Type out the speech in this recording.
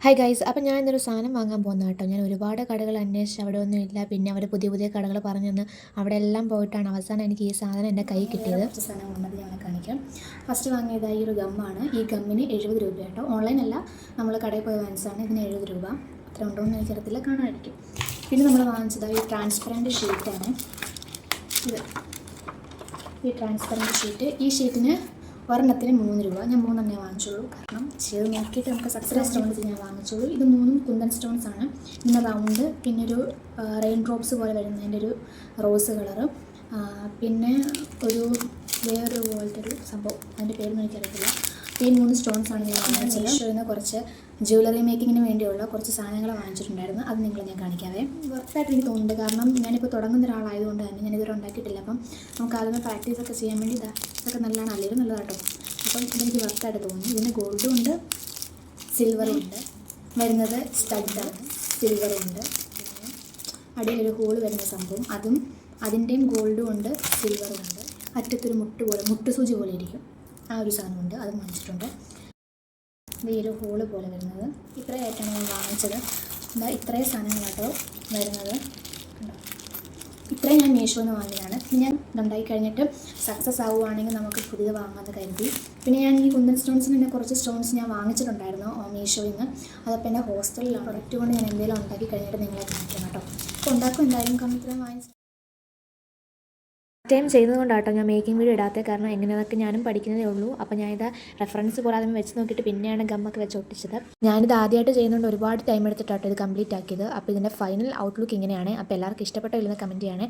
Hi guys, അപ്പം ഞാൻ ഇന്നൊരു സാധനം വാങ്ങാൻ പോകുന്ന കേട്ടോ. ഞാൻ ഒരുപാട് കടകൾ അന്വേഷിച്ച് അവിടെ ഒന്നും ഇല്ല. പിന്നെ അവർ പുതിയ പുതിയ കടകൾ പറഞ്ഞു തന്ന് അവിടെ എല്ലാം പോയിട്ടാണ് അവസാനം എനിക്ക് ഈ സാധനം എൻ്റെ കൈ കിട്ടിയത്. കുറച്ച് സാധനങ്ങളുണ്ട്, ഞാൻ കാണിക്കാം. ഫസ്റ്റ് വാങ്ങിയത് ഈ ഒരു ഗമ്മാണ്. ഈ ഗമ്മിന് 70 രൂപ കേട്ടോ. ഓൺലൈനല്ല, നമ്മൾ കടയിൽ പോയി വാങ്ങിച്ചതാണ്. ഇതിന് 70 രൂപ. അത്ര ഉണ്ടോ എന്ന് എനിക്കറിയത്തില്ല, കാണാമായിരിക്കും. പിന്നെ നമ്മൾ വാങ്ങിച്ചത് ഈ ട്രാൻസ്പെറൻറ്റ് ഷീറ്റാണ്. ഇത് ഈ ട്രാൻസ്പെറൻറ്റ് ഷീറ്റ്. ഈ ഷീറ്റിന് ഒരെണ്ണത്തിന് 3 രൂപ. ഞാൻ 3 വാങ്ങിച്ചുള്ളൂ, കാരണം ചെയ്ത് നോക്കിയിട്ട് നമുക്ക് സക്സസ് സ്റ്റോൺസ് ഞാൻ വാങ്ങിച്ചുള്ളൂ. ഇത് 3 കുന്തൻ സ്റ്റോൺസ് ആണ്. പിന്നെ റൗണ്ട്, പിന്നെ ഒരു റെയിൻ ഡ്രോപ്സ് പോലെ വരുന്നതിൻ്റെ ഒരു റോസ് കളറ്, പിന്നെ ഒരു വേറൊരു പോലത്തെ ഒരു സംഭവം, അതിൻ്റെ പേരൊന്നും എനിക്കറിയത്തില്ല. ഈ 3 സ്റ്റോൺസ് ആണ് ഞാൻ വാങ്ങിച്ചത്. ഷോയിൽ കുറച്ച് ജ്വല്ലറി മേക്കിങ്ങിന് വേണ്ടിയുള്ള കുറച്ച് സാധനങ്ങൾ വാങ്ങിച്ചിട്ടുണ്ടായിരുന്നു. അത് നിങ്ങൾ ഞാൻ കാണിക്കാവേ. വർക്കായിട്ട് എനിക്ക് തോന്നുന്നുണ്ട്, കാരണം ഞാനിപ്പോൾ തുടങ്ങുന്ന ഒരാളായതുകൊണ്ട് തന്നെ ഞാനിതുവരെ ഉണ്ടാക്കിയിട്ടില്ല. അപ്പം നമുക്ക് ആദ്യമേ പ്രാക്ടീസൊക്കെ ചെയ്യാൻ വേണ്ടി ഇതൊക്കെ നല്ലതാണ്, അല്ലെങ്കിൽ നല്ലതാട്ടോ. അപ്പം ഇതെനിക്ക് വർക്കായിട്ട് തോന്നി. ഇതിന് ഗോൾഡും ഉണ്ട്, സിൽവറും ഉണ്ട്. വരുന്നത് സ്റ്റഡാണ്, സിൽവറും ഉണ്ട്. പിന്നെ അടിയിലൊരു ഹോള് വരുന്ന സംഭവം, അതിൻ്റെയും ഗോൾഡും ഉണ്ട്, സിൽവറും ഉണ്ട്. അറ്റത്തൊരു മുട്ട് സൂചി പോലെ ഇരിക്കും, ആ ഒരു സാധനമുണ്ട്, അത് വാങ്ങിച്ചിട്ടുണ്ട്. ഈ ഒരു ഹോള് പോലെ വരുന്നത്. ഇത്രയായിട്ടാണ് ഞാൻ വാങ്ങിച്ചത്. ഇത്രയും സാധനങ്ങളാട്ടോ വരുന്നത്. ഇത്രയും ഞാൻ മീഷോയിൽ നിന്ന് വാങ്ങിയതാണ്. പിന്നെ ഞാൻ ഉണ്ടാക്കി കഴിഞ്ഞിട്ട് സക്സസ് ആവുകയാണെങ്കിൽ നമുക്ക് പുതിയത് വാങ്ങാമെന്ന് കരുതി. പിന്നെ ഞാൻ ഈ കുന്തൻ സ്റ്റോൺസിന് തന്നെ കുറച്ച് സ്റ്റോൺസ് ഞാൻ വാങ്ങിച്ചിട്ടുണ്ടായിരുന്നു മീഷോയിൽ നിന്ന്. അതപ്പോൾ എൻ്റെ ഹോസ്റ്റലിലാണ്. പ്രൊഡക്റ്റ് കൊണ്ട് ഞാൻ എന്തെങ്കിലും ഉണ്ടാക്കി കഴിഞ്ഞിട്ട് നിങ്ങളെ കാണിക്കണം കേട്ടോ. അപ്പോൾ ഉണ്ടാക്കും എന്തായാലും, കാരണം ഇത്രയും വാങ്ങിച്ചു ടൈം ചെയ്യുന്നതുകൊണ്ടാട്ടോ ഞാൻ മേക്കിംഗ് വീഡിയോ ഇടാത്തത്. കാരണം എങ്ങനെയൊക്കെ ഞാനും പഠിക്കുന്നതേ ഉള്ളൂ. അപ്പോൾ ഞാനിത് റെഫറൻസ് പോലെ ആദ്യം വെച്ച് നോക്കിയിട്ട് പിന്നെയാണ് ഗമ്മൊക്കെ വെച്ച് ഒട്ടിച്ചത്. ഞാനിത് ആദ്യമായിട്ട് ചെയ്യുന്നതുകൊണ്ട് ഒരുപാട് ടൈം എടുത്തിട്ടാട്ടോ ഇത് കംപ്ലീറ്റ് ആക്കിയത്. അപ്പോൾ ഇതിൻ്റെ ഫൈനൽ ഔട്ട്ലുക്ക് ഇങ്ങനെയാണ്. അപ്പോൾ എല്ലാവർക്കും ഇഷ്ടപ്പെട്ടോ ഇല്ലെന്ന് കമൻറ്റ് ചെയ്യണേ.